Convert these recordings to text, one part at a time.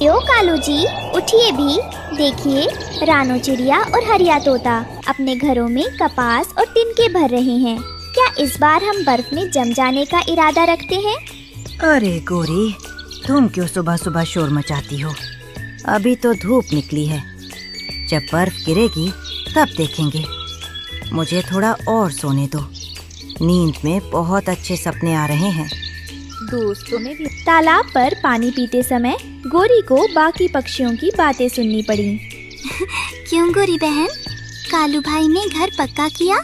यो कालू जी, उठिए भी। देखिए, रानो चिड़िया और हरिया तोता अपने घरों में कपास और तिनके भर रहे हैं। क्या इस बार हम बर्फ में जम जाने का इरादा रखते हैं? अरे गोरी, तुम क्यों सुबह सुबह शोर मचाती हो? अभी तो धूप निकली है। जब बर्फ गिरेगी तब देखेंगे। मुझे थोड़ा और सोने दो। नींद में बहुत अच्छे सपने आ रहे हैं। दोस्तों ने भी तालाब पर पानी पीते समय गोरी को बाकी पक्षियों की बातें सुननी पड़ी। क्यों गोरी बहन, कालू भाई ने घर पक्का किया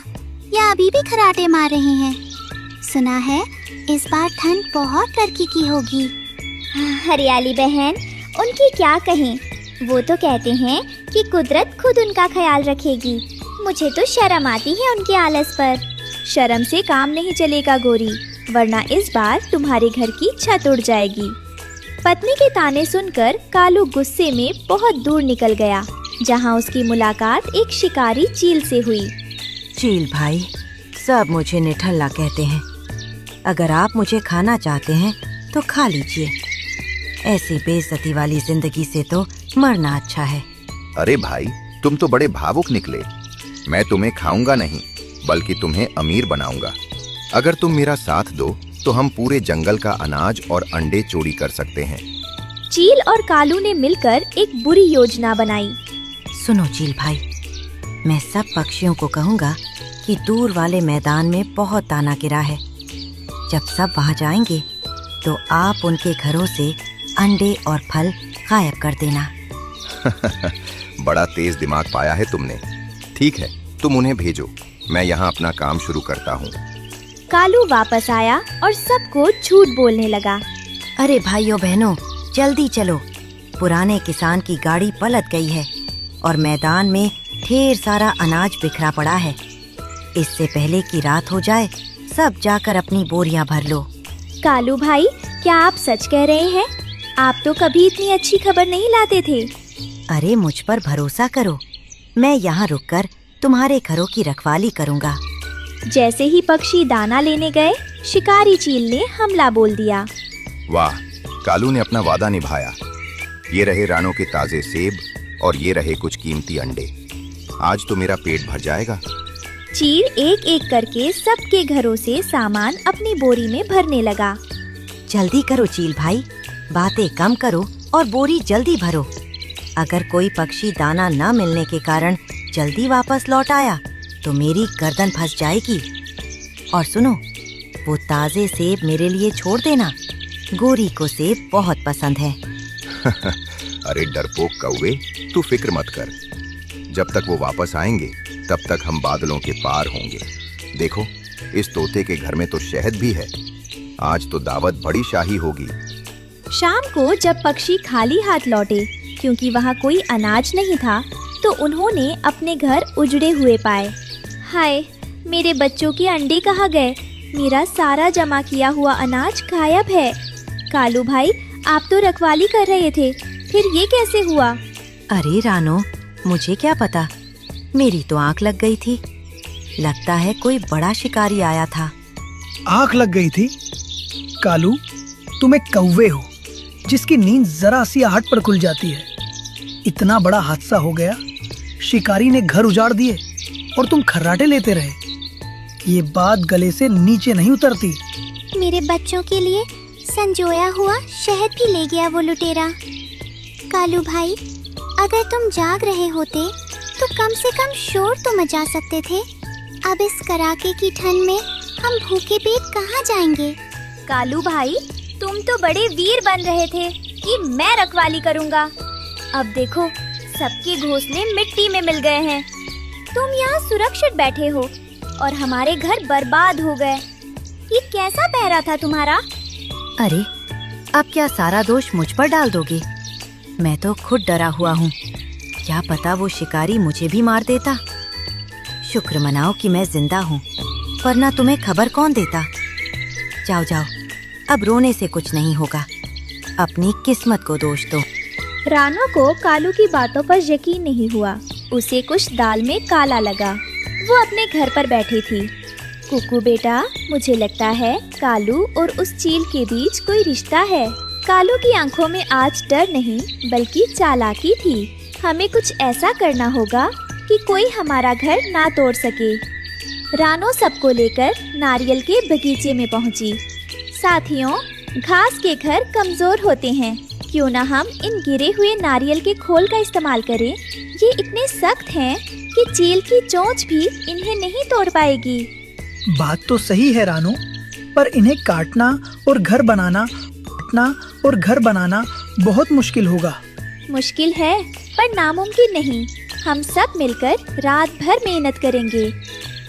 या अभी भी खराटे मार रहे हैं? सुना है इस बार ठंड बहुत कड़की की होगी। हरियाली बहन, उनकी क्या कहें, वो तो कहते हैं कि कुदरत खुद उनका ख्याल रखेगी। मुझे तो शर्म आती है उनके आलस पर। शर्म से काम नहीं चलेगा गोरी, वरना इस बार तुम्हारे घर की छत उड़ जाएगी। पत्नी के ताने सुनकर कालू गुस्से में बहुत दूर निकल गया, जहां उसकी मुलाकात एक शिकारी चील से हुई। चील भाई, सब मुझे निठल्ला कहते हैं। अगर आप मुझे खाना चाहते हैं तो खा लीजिए। ऐसी बेइज्जती वाली जिंदगी से तो मरना अच्छा है। अरे भाई, तुम तो बड़े भावुक निकले। मैं तुम्हें खाऊंगा नहीं, बल्कि तुम्हें अमीर बनाऊंगा। अगर तुम मेरा साथ दो तो हम पूरे जंगल का अनाज और अंडे चोरी कर सकते हैं। चील और कालू ने मिलकर एक बुरी योजना बनाई। सुनो चील भाई, मैं सब पक्षियों को कहूँगा कि दूर वाले मैदान में बहुत दाना गिरा है। जब सब वहाँ जाएंगे तो आप उनके घरों से अंडे और फल गायब कर देना। बड़ा तेज दिमाग पाया है तुमने। ठीक है, तुम उन्हें भेजो, मैं यहाँ अपना काम शुरू करता हूँ। कालू वापस आया और सबको झूठ बोलने लगा। अरे भाइयों बहनों, जल्दी चलो, पुराने किसान की गाड़ी पलट गई है और मैदान में ढेर सारा अनाज बिखरा पड़ा है। इससे पहले कि रात हो जाए, सब जाकर अपनी बोरियां भर लो। कालू भाई, क्या आप सच कह रहे हैं? आप तो कभी इतनी अच्छी खबर नहीं लाते थे। अरे मुझ पर भरोसा करो, मैं यहाँ रुककर तुम्हारे घरों की रखवाली करूँगा। जैसे ही पक्षी दाना लेने गए, शिकारी चील ने हमला बोल दिया। वाह, कालू ने अपना वादा निभाया। ये रहे रानों के ताजे सेब और ये रहे कुछ कीमती अंडे। आज तो मेरा पेट भर जाएगा। चील एक एक करके सबके घरों से सामान अपनी बोरी में भरने लगा। जल्दी करो चील भाई, बातें कम करो और बोरी जल्दी भरो। अगर कोई पक्षी दाना न मिलने के कारण जल्दी वापस लौट आया तो मेरी गर्दन फंस जाएगी। और सुनो, वो ताजे सेब मेरे लिए छोड़ देना। गोरी को सेब बहुत पसंद है। अरे डरपोक कौवे, तू फिक्र मत कर। जब तक वो वापस आएंगे तब तक हम बादलों के पार होंगे। देखो, इस तोते के घर में तो शहद भी है। आज तो दावत बड़ी शाही होगी। शाम को जब पक्षी खाली हाथ लौटे, क्योंकि वहाँ कोई अनाज नहीं था, तो उन्होंने अपने घर उजड़े हुए पाए। हाय, मेरे बच्चों के अंडे कहाँ गए? मेरा सारा जमा किया हुआ अनाज गायब है। कालू भाई, आप तो रखवाली कर रहे थे, फिर ये कैसे हुआ? अरे रानो, मुझे क्या पता, मेरी तो आंख लग गई थी। लगता है कोई बड़ा शिकारी आया था। आंख लग गई थी? कालू, तुम एक कौवे हो जिसकी नींद जरा सी आहट पर खुल जाती है। इतना बड़ा हादसा हो गया, शिकारी ने घर उजाड़ दिए और तुम खर्राटे लेते रहे। ये बात गले से नीचे नहीं उतरती। मेरे बच्चों के लिए संजोया हुआ शहद भी ले गया वो लुटेरा। कालू भाई, अगर तुम जाग रहे होते तो कम से कम शोर तो मचा सकते थे। अब इस कड़ाके की ठंड में हम भूखे पेट कहाँ जाएंगे? कालू भाई, तुम तो बड़े वीर बन रहे थे कि मैं रखवाली करूँगा। अब देखो, सबके घोंसले मिट्टी में मिल गए हैं। तुम यहाँ सुरक्षित बैठे हो और हमारे घर बर्बाद हो गए। ये कैसा पहरा था तुम्हारा? अरे, अब क्या सारा दोष मुझ पर डाल दोगे? मैं तो खुद डरा हुआ हूँ। क्या पता वो शिकारी मुझे भी मार देता। शुक्र मनाओ कि मैं जिंदा हूँ, वरना तुम्हें खबर कौन देता। जाओ जाओ, अब रोने से कुछ नहीं होगा। अपनी किस्मत को दोष दो। रानो को कालू की बातों पर यकीन नहीं हुआ। उसे कुछ दाल में काला लगा। वो अपने घर पर बैठी थी। कुकू बेटा, मुझे लगता है कालू और उस चील के बीच कोई रिश्ता है। कालू की आंखों में आज डर नहीं बल्कि चालाकी थी। हमें कुछ ऐसा करना होगा कि कोई हमारा घर ना तोड़ सके। रानो सबको लेकर नारियल के बगीचे में पहुंची। साथियों, घास के घर कमजोर होते हैं, क्यों ना हम इन गिरे हुए नारियल के खोल का इस्तेमाल करें। ये इतने सख्त हैं कि चील की चोंच भी इन्हें नहीं तोड़ पाएगी। बात तो सही है रानू, पर इन्हें काटना और घर बनाना बहुत मुश्किल होगा। मुश्किल है पर नामुमकिन नहीं। हम सब मिलकर रात भर मेहनत करेंगे।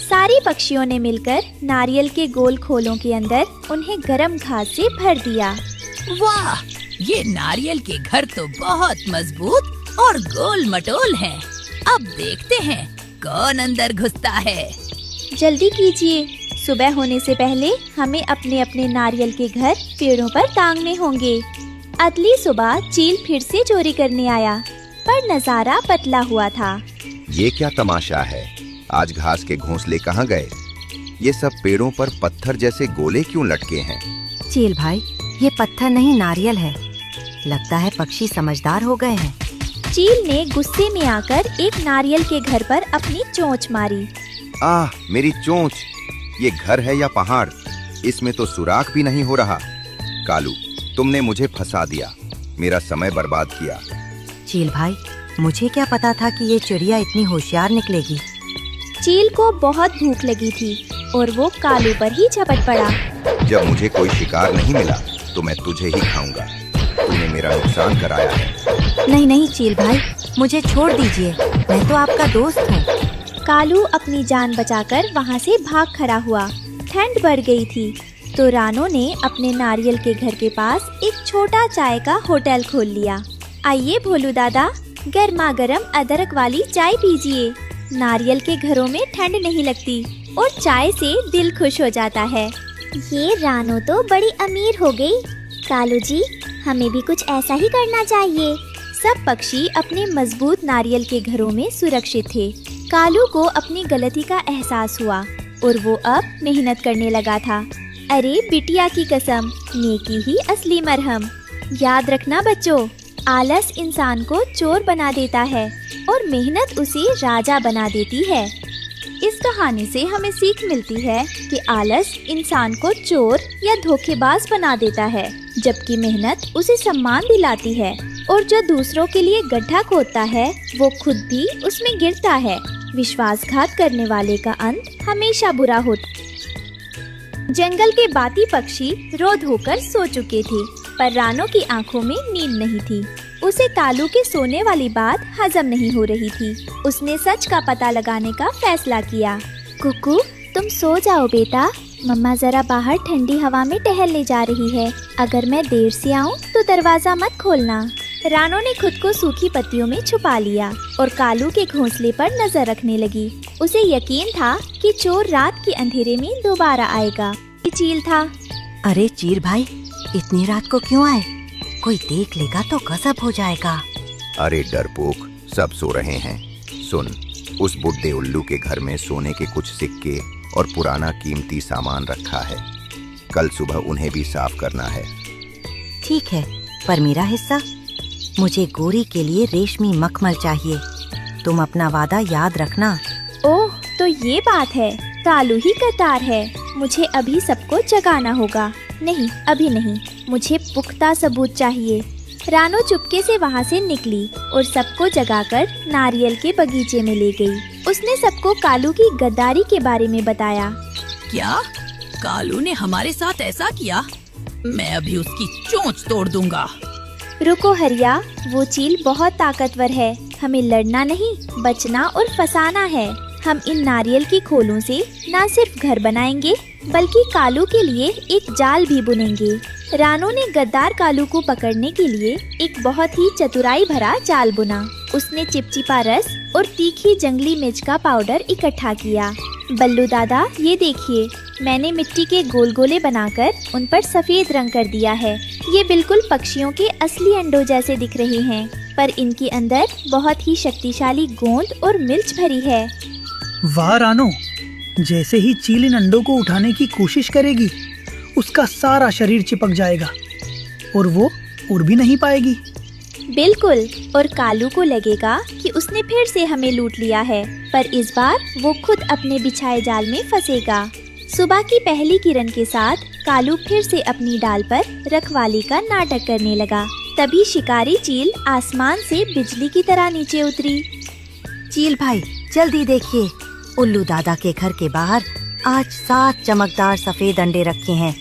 सारी पक्षियों ने मिलकर नारियल के गोल खोलों के अंदर उन्हें गरम घास से भर दिया। वाह, ये नारियल के घर तो बहुत मजबूत और गोल मटोल हैं। अब देखते हैं कौन अंदर घुसता है। जल्दी कीजिए, सुबह होने से पहले हमें अपने अपने नारियल के घर पेड़ों पर टांगने होंगे। अगली सुबह चील फिर से चोरी करने आया, पर नजारा पतला हुआ था। ये क्या तमाशा है? आज घास के घोंसले कहाँ गए? ये सब पेड़ों पर पत्थर जैसे गोले क्यों लटके हैं? चील भाई, ये पत्थर नहीं नारियल है। लगता है पक्षी समझदार हो गए हैं। चील ने गुस्से में आकर एक नारियल के घर पर अपनी चोंच मारी। आह, मेरी चोंच! ये घर है या पहाड़? इसमें तो सुराख भी नहीं हो रहा। कालू, तुमने मुझे फंसा दिया, मेरा समय बर्बाद किया। चील भाई, मुझे क्या पता था कि ये चिड़िया इतनी होशियार निकलेगी। चील को बहुत भूख लगी थी और वो कालू पर ही झपट पड़ा। जब मुझे कोई शिकार नहीं मिला तो मैं तुझे ही खाऊंगा। तूने मेरा नुकसान कराया है। नहीं नहीं चील भाई, मुझे छोड़ दीजिए, मैं तो आपका दोस्त हूँ। कालू अपनी जान बचाकर वहाँ से भाग खड़ा हुआ। ठंड बढ़ गई थी तो रानो ने अपने नारियल के घर के पास एक छोटा चाय का होटल खोल लिया। आइए भोलू दादा, गर्मा गर्म अदरक वाली चाय पीजिए। नारियल के घरों में ठंड नहीं लगती और चाय से दिल खुश हो जाता है। ये रानो तो बड़ी अमीर हो गई। कालू जी, हमें भी कुछ ऐसा ही करना चाहिए। सब पक्षी अपने मजबूत नारियल के घरों में सुरक्षित थे। कालू को अपनी गलती का एहसास हुआ और वो अब मेहनत करने लगा था। अरे बिटिया की कसम, नेकी ही असली मरहम। याद रखना बच्चों, आलस इंसान को चोर बना देता है और मेहनत उसे राजा बना देती है। इस कहानी से हमें सीख मिलती है कि आलस इंसान को चोर या धोखेबाज बना देता है, जबकि मेहनत उसे सम्मान दिलाती है। और जो दूसरों के लिए गड्ढा खोदता है वो खुद भी उसमें गिरता है। विश्वासघात करने वाले का अंत हमेशा बुरा होता। जंगल के बाकी पक्षी रो धोकर सो चुके थे, पर रानो की आंखों में नींद नहीं थी। उसे कालू के सोने वाली बात हजम नहीं हो रही थी। उसने सच का पता लगाने का फैसला किया। कुकू, तुम सो जाओ बेटा, मम्मा जरा बाहर ठंडी हवा में टहलने जा रही है। अगर मैं देर से आऊँ तो दरवाजा मत खोलना। रानो ने खुद को सूखी पत्तियों में छुपा लिया और कालू के घोंसले पर नजर रखने लगी। उसे यकीन था कि चोर रात के अंधेरे में दोबारा आएगा। ये चील था। अरे चील भाई, इतनी रात को क्यों आए? कोई देख लेगा तो गजब हो जाएगा। अरे डरपोक, सब सो रहे हैं। सुन, उस बुड्ढे उल्लू के घर में सोने के कुछ सिक्के और पुराना कीमती सामान रखा है। कल सुबह उन्हें भी साफ करना है। ठीक है, पर मेरा हिस्सा? मुझे गोरी के लिए रेशमी मखमल चाहिए। तुम अपना वादा याद रखना। ओह, तो ये बात है। कालू ही कतार है। मुझे अभी सबको जगाना होगा। नहीं, अभी नहीं, मुझे पुख्ता सबूत चाहिए। रानो चुपके से वहाँ से निकली और सबको जगाकर नारियल के बगीचे में ले गई। उसने सबको कालू की गद्दारी के बारे में बताया। क्या कालू ने हमारे साथ ऐसा किया? मैं अभी उसकी चोंच तोड़ दूंगा। रुको हरिया, वो चील बहुत ताकतवर है। हमें लड़ना नहीं, बचना और फंसाना है। हम इन नारियल की खोलों से न सिर्फ घर बनाएंगे बल्कि कालू के लिए एक जाल भी बुनेंगे। रानो ने गद्दार कालू को पकड़ने के लिए एक बहुत ही चतुराई भरा जाल बुना। उसने चिपचिपा रस और तीखी जंगली मिर्च का पाउडर इकट्ठा किया। बल्लू दादा, ये देखिए, मैंने मिट्टी के गोल गोले बनाकर उन पर सफेद रंग कर दिया है। ये बिल्कुल पक्षियों के असली अंडों जैसे दिख रहे हैं, पर इनके अंदर बहुत ही शक्तिशाली गोंद और मिर्च भरी है। वाह रानो, जैसे ही चील इन अंडों को उठाने की कोशिश करेगी, उसका सारा शरीर चिपक जाएगा और वो उड़ भी नहीं पाएगी। बिल्कुल, और कालू को लगेगा कि उसने फिर से हमें लूट लिया है, पर इस बार वो खुद अपने बिछाए जाल में फंसेगा। सुबह की पहली किरण के साथ कालू फिर से अपनी डाल पर रखवाली का नाटक करने लगा। तभी शिकारी चील आसमान से बिजली की तरह नीचे उतरी। चील भाई जल्दी देखिए, उल्लू दादा के घर के बाहर आज 7 चमकदार सफेद अंडे रखे हैं।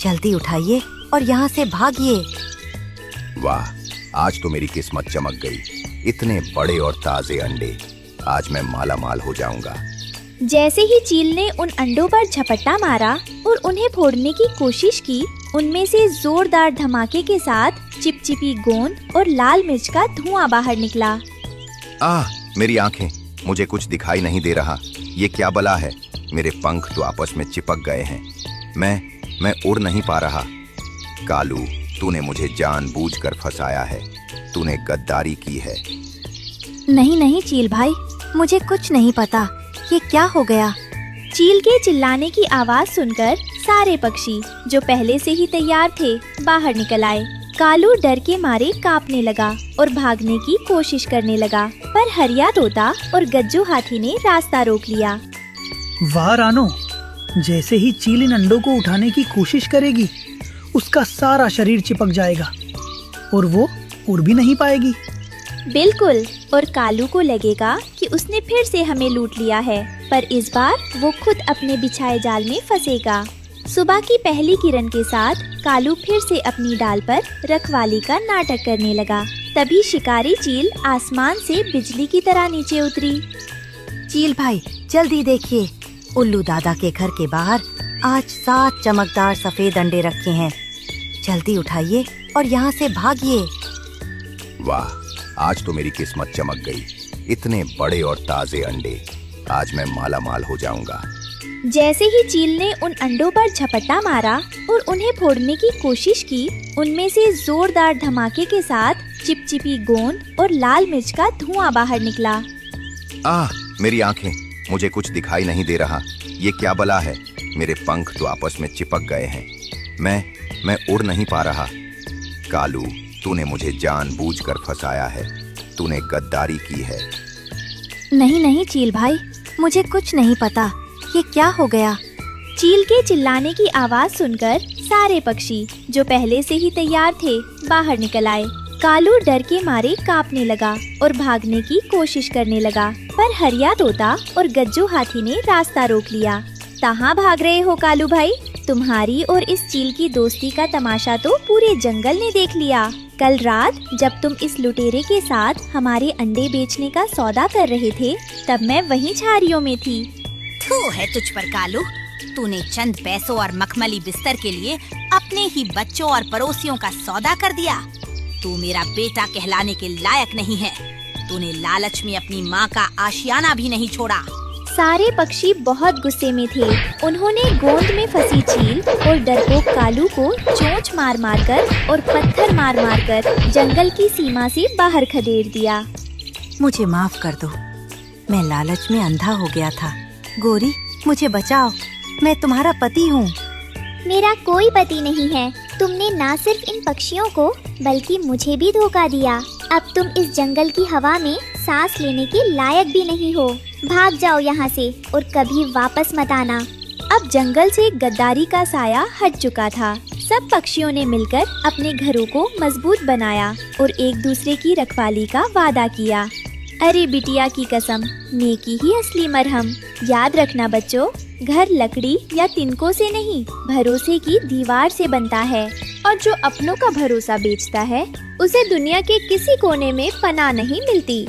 जल्दी उठाइए और यहाँ से भागिए। वाह, आज तो मेरी किस्मत चमक गई। इतने बड़े और ताजे अंडे, आज मैं माला माल हो जाऊंगा। जैसे ही चील ने उन अंडों पर झपट्टा मारा और उन्हें फोड़ने की कोशिश की, उनमें से जोरदार धमाके के साथ चिपचिपी गोंद और लाल मिर्च का धुआं बाहर निकला। मेरी आंखें, मुझे कुछ दिखाई नहीं दे रहा। ये क्या बला है? मेरे पंख तो आपस में चिपक गए हैं। मैं उड़ नहीं पा रहा। कालू, तूने मुझे जानबूझकर फंसाया है। तूने गद्दारी की है। नहीं चील भाई, मुझे कुछ नहीं पता। ये क्या हो गया? चील के चिल्लाने की आवाज सुनकर सारे पक्षी जो पहले से ही तैयार थे बाहर निकल आए। कालू डर के मारे कांपने लगा और भागने की कोशिश करने लगा, पर हरिया तोता और गज्जू हाथी ने रास्ता रोक लिया। वाह रानो, जैसे ही चील इन अंडों को उठाने की कोशिश करेगी, उसका सारा शरीर चिपक जाएगा और वो उड़ भी नहीं पाएगी। बिल्कुल, और कालू को लगेगा कि उसने फिर से हमें लूट लिया है, पर इस बार वो खुद अपने बिछाए जाल में फंसेगा। सुबह की पहली किरण के साथ कालू फिर से अपनी डाल पर रखवाली का नाटक करने लगा। तभी शिकारी चील आसमान से बिजली की तरह नीचे उतरी। चील भाई जल्दी देखिए, उल्लू दादा के घर के बाहर आज 7 चमकदार सफेद अंडे रखे हैं। जल्दी उठाइए और यहाँ से भागिए। वाह, आज तो मेरी किस्मत चमक गई। इतने बड़े और ताजे अंडे, आज मैं माला माल हो जाऊंगा। जैसे ही चील ने उन अंडों पर झपट्टा मारा और उन्हें फोड़ने की कोशिश की, उनमें से जोरदार धमाके के साथ चिपचिपी गोंद और लाल मिर्च का धुआं बाहर निकला। मेरी आंखें, मुझे कुछ दिखाई नहीं दे रहा। ये क्या बला है? मेरे पंख तो आपस में चिपक गए हैं। मैं उड़ नहीं पा रहा। कालू, तूने मुझे जानबूझकर फंसाया है। तूने गद्दारी की है। नहीं चील भाई, मुझे कुछ नहीं पता। ये क्या हो गया? चील के चिल्लाने की आवाज सुनकर सारे पक्षी जो पहले से ही तैयार थे बाहर निकल आए। कालू डर के मारे कांपने लगा और भागने की कोशिश करने लगा, पर हरिया तोता और गज्जू हाथी ने रास्ता रोक लिया। कहाँ भाग रहे हो कालू भाई? तुम्हारी और इस चील की दोस्ती का तमाशा तो पूरे जंगल ने देख लिया। कल रात जब तुम इस लुटेरे के साथ हमारे अंडे बेचने का सौदा कर रहे थे, तब मैं वहीं झाड़ियों में थी। थू है तुझ पर कालू, तूने चंद पैसों और मखमली बिस्तर के लिए अपने ही बच्चों और पड़ोसियों का सौदा कर दिया। तू मेरा बेटा कहलाने के लायक नहीं है। तूने लालच में अपनी माँ का आशियाना भी नहीं छोड़ा। सारे पक्षी बहुत गुस्से में थे। उन्होंने गोंद में फंसी चील और डरपोक कालू को चोंच मार मार कर और पत्थर मार मार कर जंगल की सीमा से बाहर खदेड़ दिया। मुझे माफ कर दो, मैं लालच में अंधा हो गया था। गोरी, मुझे बचाओ, मैं तुम्हारा पति हूँ। मेरा कोई पति नहीं है। तुमने ना सिर्फ इन पक्षियों को बल्कि मुझे भी धोखा दिया। अब तुम इस जंगल की हवा में सांस लेने के लायक भी नहीं हो। भाग जाओ यहाँ से और कभी वापस मत आना। अब जंगल से गद्दारी का साया हट चुका था। सब पक्षियों ने मिलकर अपने घरों को मजबूत बनाया और एक दूसरे की रखवाली का वादा किया। अरे बिटिया की कसम, नेकी ही असली मरहम। याद रखना बच्चों, घर लकड़ी या तिनकों से नहीं, भरोसे की दीवार से बनता है। और जो अपनों का भरोसा बेचता है, उसे दुनिया के किसी कोने में पनाह नहीं मिलती।